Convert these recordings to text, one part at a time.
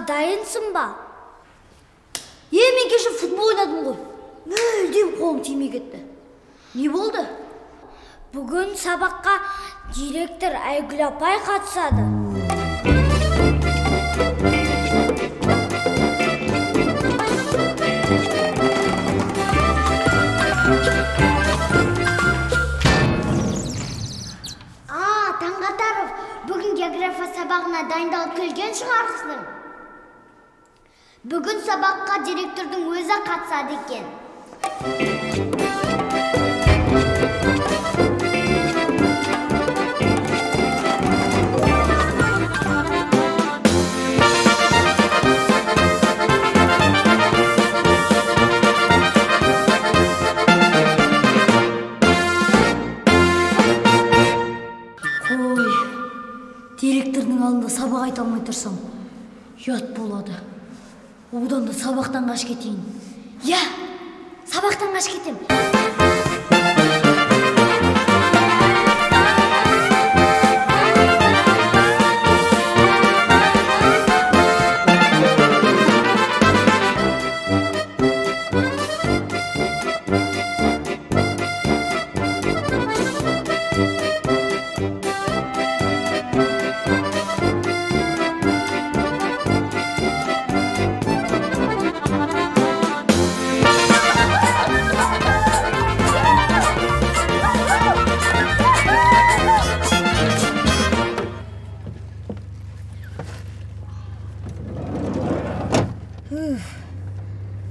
дайынсың ба? Мен кеше футбол ойнадым ғой. Мүлдем қолым тимей кетті. Не болды? Бүгін сабаққа директор Айгүл апай қатысады. Таңғатаров, бүгін география сабағына дайындалып келген шығарсың. Бүгін сабаққа директордың өзі қатысады екен. Директордың алдында сабақ айта алмай тұрсам, ұят болады. Одан да сабақтан қаш кетейін. Сабақтан қаш кетем.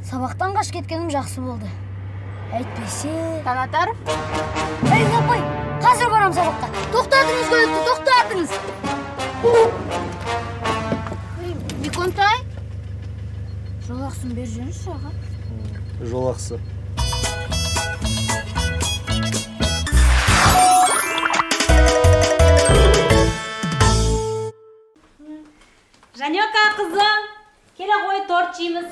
Сабақтан қаш кеткенім жақсы болды. Әйтпесе... Таңатаров? Апай, қазір барам сабаққа. Тоқтатыңыз көлікті, тоқтатыңыз. Беконтай? Жолақсын бер жүріңізші аға. Жолақсы. Жанёка қызым, келе ғой торт жейміз.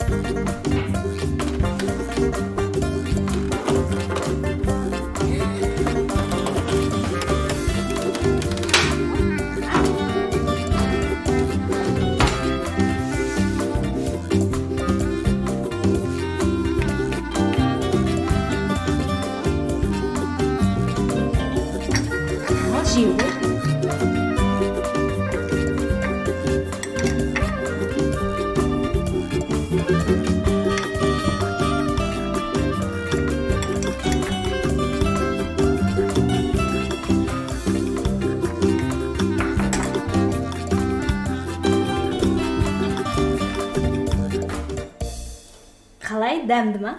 Қалай, дәмді ма?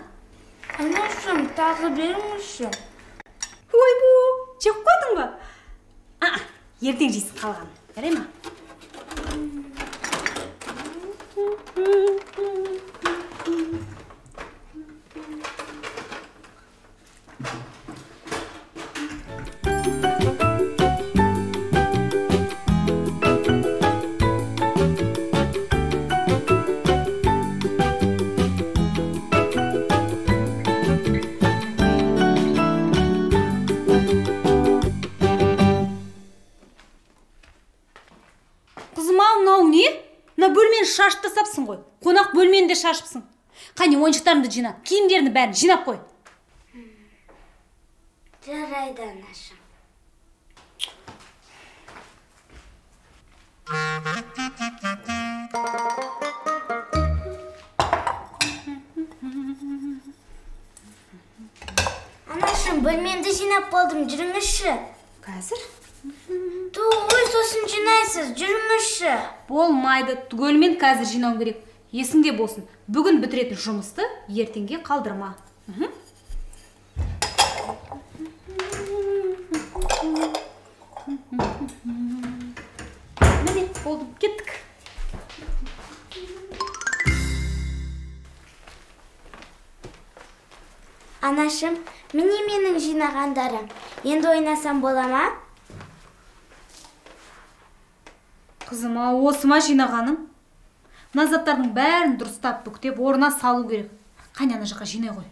Анашым, тағы беріңізші. Ойбу, жеп қойдың ба? Ертең жейсің қалған. Жарай ма? Шашып тастапсың ғой. Қонақ бөлмені де шашыпсың. Қане, ойыншықтарымды жина, киімдерді бәрін жинап қой. Жарайды, анашым. Анашым, бөлмемді жинап болдым, жүріңізші. Қазір? Ой, сосын жинайсыз, жүріңізші. Болмайды, түгелмен қазір жинау керек. Есіңде болсын, бүгін бітіретін жұмысты ертеңге қалдырма. Міне, болды, кеттік. Анашым, міне менің жинағандарым. Енді ойнасам бола ма? Қызым, осы ма жинағаның? Мына заттардың бәрін дұрыстап бүктеп орнына салу керек. Қане, ана жаққа жинай ғой.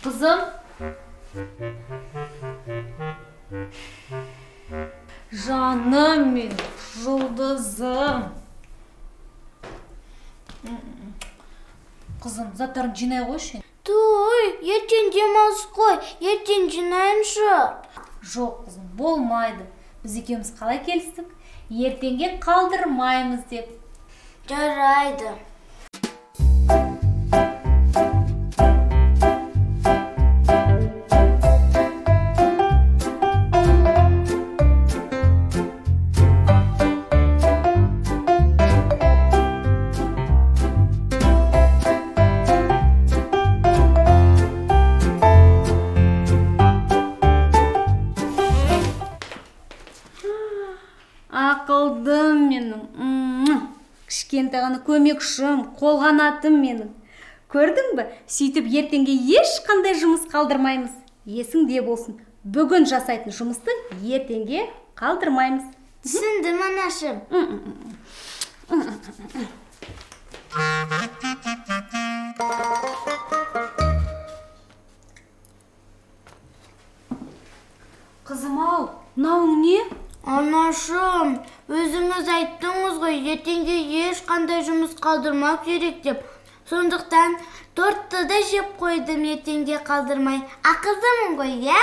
Қызым. Жаным мен, жұлдызым. Қызым, заттарын жинай қойшы. Той, ертең демалыс қой, ертең жинайыншы. Жоқ, қызым, болмайды. Біз екеуміз қалай келістік? Ертеңге қалдырмаймыз деп. Жарайды. Ақылдым менің. Кішкентай ғана көмекшім, қолғанатым менің. Көрдің бі? Сөйтіп ертеңге ешқандай жұмыс қалдырмаймыз. Есіңде болсын. Бүгін жасайтын жұмысты ертеңге қалдырмаймыз. Түсіндім, анашым. Қызым-ау, мынауың не? Анашым, өзіңіз айттыңыз ғой, ертеңге ешқандай жұмыс қалдырмау керек деп. Сондықтан тортты да жеп қойдым ертеңге қалдырмай. Ақылдымын ғой, я?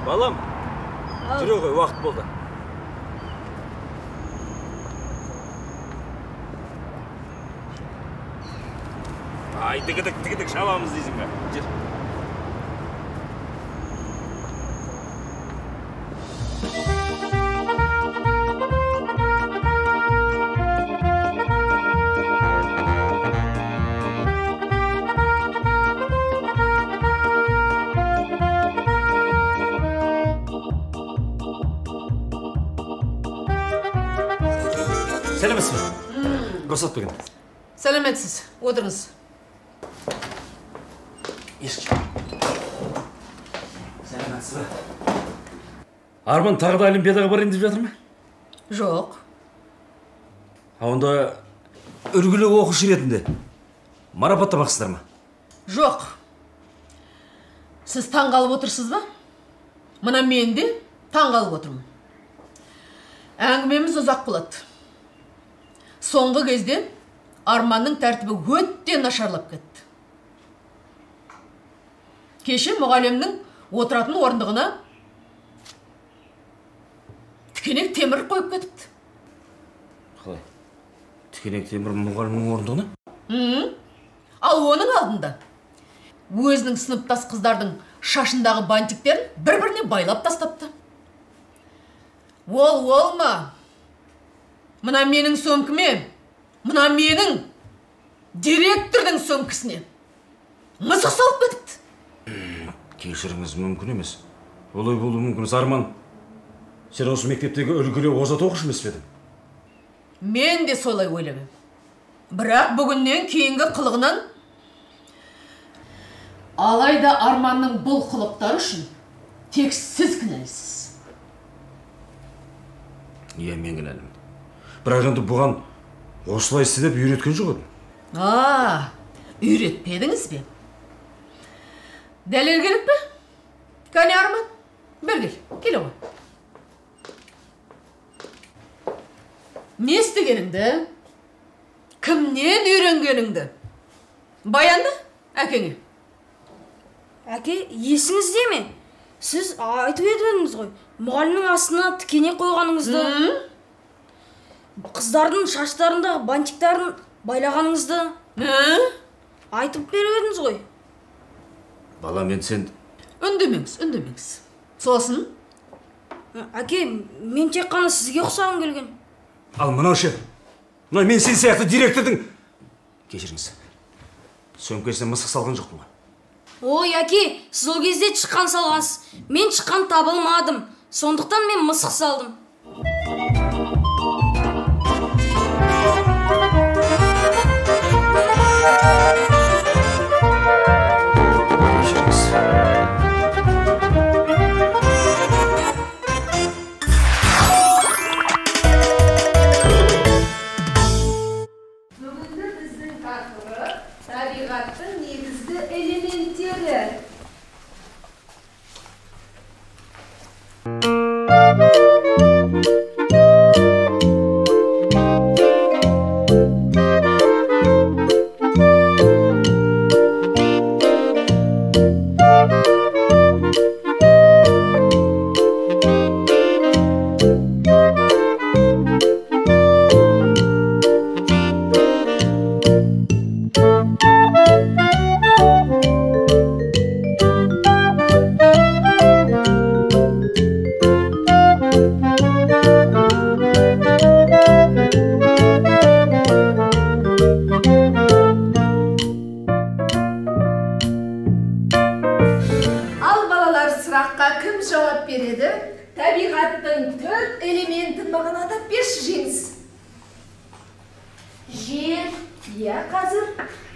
Балам, жүре ғой, уақыт болды. Ай, тігідік шабамыз дейсің бе? Жүр. Сәлеметсіз бе? Рұқсат берген. Сәлеметсіз, отырыңыз. Ешкі. Сәлеметсіз бе? Арман тағы да олимпиадаға барайын деп жатыр ма? Жоқ. Онда үлгілі оқушы ретінде марапаттамақсыздар ма? Жоқ. Сіз таңғалып отырсыз ба? Мына мен де таңғалып отырмын. Әңгімеміз ұзақ болады. Соңғы кезде Арманның тәртібі өте нашарлап кетті. Кеше мұғалімнің отыратын орындығына тікенек темір қойып кетіпті. Қалай? Тікенек темір мұғалімнің орындығына? Ал оның алдында өзінің сыныптас қыздардың шашындағы бантиктерін бір-біріне байлап тастапты. Ол ма? Мына менің сөмкіме, мына менің директордың сөмкісіне мысық салып кетіпті. Кешіріңіз, мүмкін емес. Олай болуы мүмкін емес. Арман, сен осы мектептегі үлгілі озат оқушы емес пе едің? Мен де солай ойлаймын. Бірақ бүгіннен кейінгі қылығынан алайда Арманның бұл қылықтары үшін тек сіз кінәлісіз. Иә, мен кінәлімін. Бірақ енді бұған осылай істеп үйреткен жоқ едім. Үйретпедіңіз бе? Дәлел керек пе? Кәне Арман, бер келе ғой. Не істегеніңді? Кімнен үйренгеніңді? Баянды, әкеңе. Әке, есіңізде ме? Сіз айтып едіңіз ғой, мұғалімнің астына тікене қойғаныңызды, қыздардың шаштарындағы бантиктарын байлағаныңызды айтып беріп едіңіз ғой. Бала, мен сен... Үндемеңіз. Сосын? Әке, мен тек қана сізге ұқсағым келген. Ал мынау ше? Мынау мен сен сияқты директордың... Кешіріңіз. Сөмкесіне мысық салған жоқпын ғой. Ой, әке, сіз ол кезде шыққан салғансыз. Мен шыққан табылмадым. Сондықтан мен мысық салдым. Бүгінгі біздің тақырып табиғаттың негізгі элементтері. Ал балалар, сұраққа кім жауап береді? Табиғаттың 4 элементін маған атап берші, жеңіс. Жер, Иә, қазір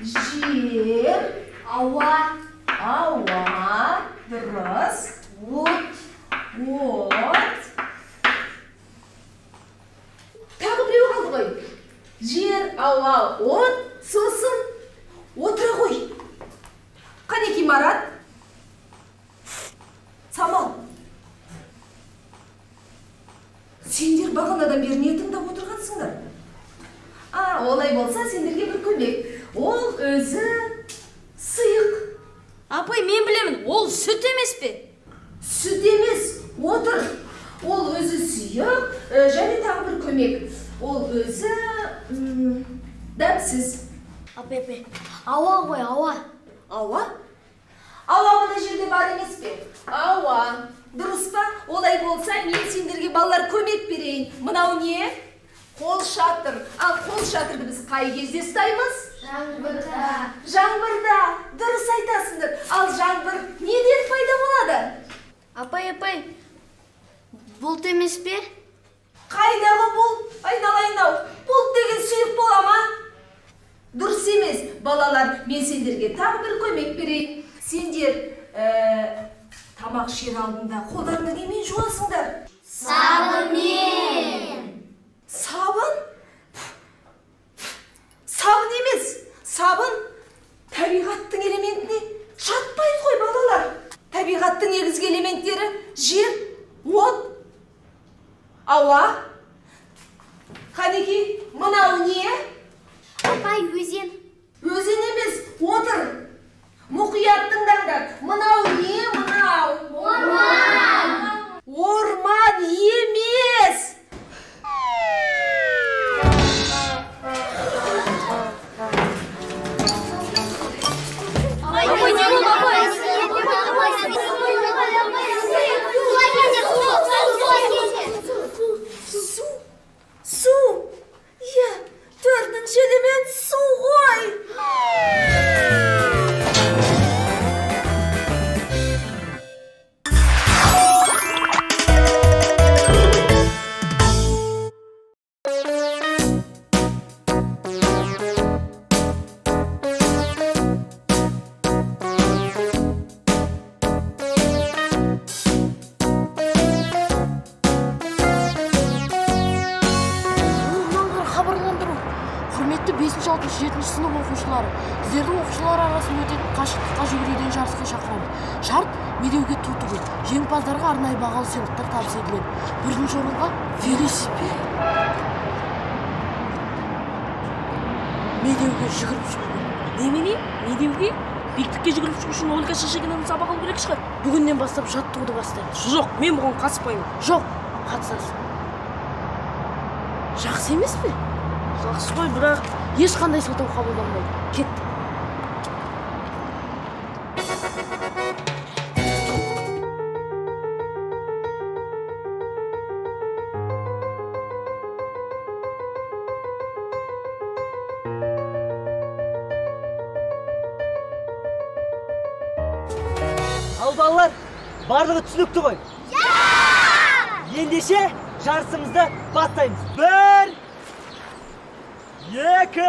жер, ауа, ауа, дұрыс, от, тағы біреу қалды ғой. Жер, ауа, от, сосын отыра ғой. Қанеки Марат? Самал. Сендер бағанадан бері не тыңдап отырғансыңдар? Олай болса сендерге бір көмек. Ол өзі сыйық. Апай, мен білемін, ол сүт емес пе? Сүт емес, отыр. Ол өзі сүйік, және тағы бір көмек. Ол өзі дәмсіз. апай, ауа ғой, ауа. Ауа? Ауа мына жерде бар емес пе? Ауа. Дұрыс па? Олай болса мен сендерге балалар көмек берейін. Мынау не? Қол шатыр. Ал қол шатырды біз қай кезде ұстаймыз? Жаңбырда. Жаңбырда. Дұрыс айтасыңдар. Ал жаңбыр неден пайда болады? Апай, бұлт емес пе? Қайдағы бұлт? Айналайын-ау. Бұлт деген сұйық бола ма? Дұрыс емес. Балалар, мен сендерге тағы бір көмек берейін. Сендер тамақ ішер алдында қолдарыңды немен жуасыңдар? Сабынмен. Сабын? Сабын емес. Сабын табиғаттың элементіне жатпайды ғой, балалар. Табиғаттың негізгі элементтері жер, от, ауа. Қанеки, мынау не? Апай, өзен. Өзен емес, отыр. Мұқият тыңдаңдар. Мынау не? Мынау? Орман. Орман емес. Су. Иә, 4-ші элемент су ғой. Хабарландыру. Құрметті 5-6-7 сынып оқушылары, сіздердің оқушылар арасында өтетін қашықтыққа жүгіруден жарысқа шақырамыз. Шарт медеуге ту тігу. Жеңімпаздарға арнайы бағалы сыйлықтар табыс етіледі. Бірінші орынға велосипед. Медеуге жүгіріп шығу. Немене? Медеуге? Биіктікке жүгіріп шығу үшін Ольга Шишигинаның сабақ алу керек шығар. Бүгіннен бастап жаттығуды бастаймыз. Жоқ, мен бұған қатыспаймын. Жоқ, қатысасың. Жақсы емес пе? Жақсы ғой, бірақ Ешқандай сылтау қабылданбайды. Кеттік. Ал балалар, барлығы түсінікті ғой? Ендеше жарысымызды бастаймыз. 1, 2,